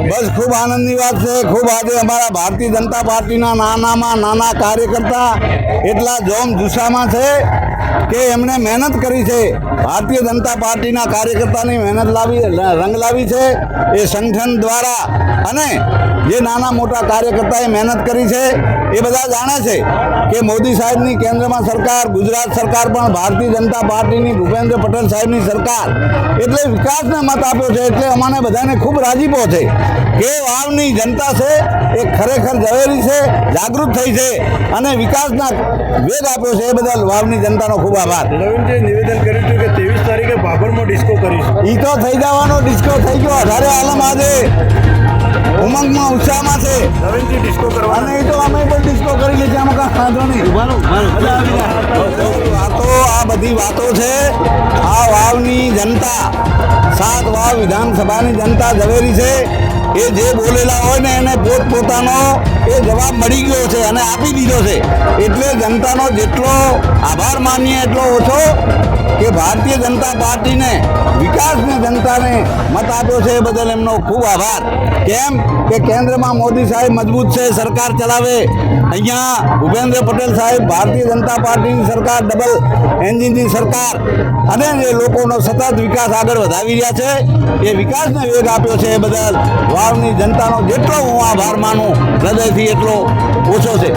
બસ ખૂબ આનંદની વાત છે। ખૂબ આજે અમારા ભારતીય જનતા પાર્ટીના નાનામાં નાના કાર્યકર્તા એટલા જોમ જુસ્સામાં છે કે એમણે મહેનત કરી છે। ભારતીય જનતા પાર્ટીના કાર્યકર્તાની મહેનત રંગ લાવી છે એ સંગઠન દ્વારા, અને જે નાના મોટા કાર્યકર્તાએ મહેનત કરી છે એ બધા જાણે છે કે મોદી સાહેબની કેન્દ્રમાં સરકાર, ગુજરાત સરકાર પણ ભારતીય જનતા પાર્ટીની ભૂપેન્દ્ર પટેલ સાહેબની સરકાર એટલે વિકાસને મત આપ્યો છે। એટલે અમને બધાને ખૂબ રાજીપો છે કે વાવની જનતા છે એ ખરેખર ઝવેરી છે, જાગૃત થઈ છે અને વિકાસના વેગ આપ્યો છે। એ બદલ વાવની જનતાનો ખૂબ આભાર। નવીનજીએ નિવેદન કર્યું હતું કે 23 તારીખે ભાભરમાં ડિસ્કો કરીશું। એ તો થઈ જવાનો, ડિસ્કો થઈ ગયો। અઢારે આલમ આજે ઉમંગમાં ઉત્સાહમાં છે નવીનજી ડિસ્કો કરવા, અને એ તો અમે પણ ડિસ્કો કરી લીધી, આમાં કાંઈ વાંધો નહીં। આ બધી વાતો છે। આ વાવની જનતા, 7 વાવ વિધાનસભાની જનતા ઝવેરી છે। એ જે બોલેલા હોય ને એને પોતપોતાનો એ જવાબ મળી ગયો છે અને આપી દીધો છે। એટલે જનતાનો જેટલો આભાર માનીએ એટલો ઓછો કે ભારતીય જનતા પાર્ટીને, વિકાસની જનતાને મત આપ્યો છે એ બદલ એમનો ખૂબ આભાર। કેમ કે કેન્દ્રમાં મોદી સાહેબ મજબૂત છે, સરકાર ચલાવે। અહીંયા ભૂપેન્દ્ર પટેલ સાહેબ ભારતીય જનતા પાર્ટીની સરકાર, ડબલ એન્જિનની સરકાર, અને જે લોકોનો સતત વિકાસ આગળ વધાવી રહ્યા છે એ વિકાસને વેગ આપ્યો છે એ બદલ વાવની જનતાનો જેટલો હું આભાર માનું હૃદયથી એટલો ઓછો છે।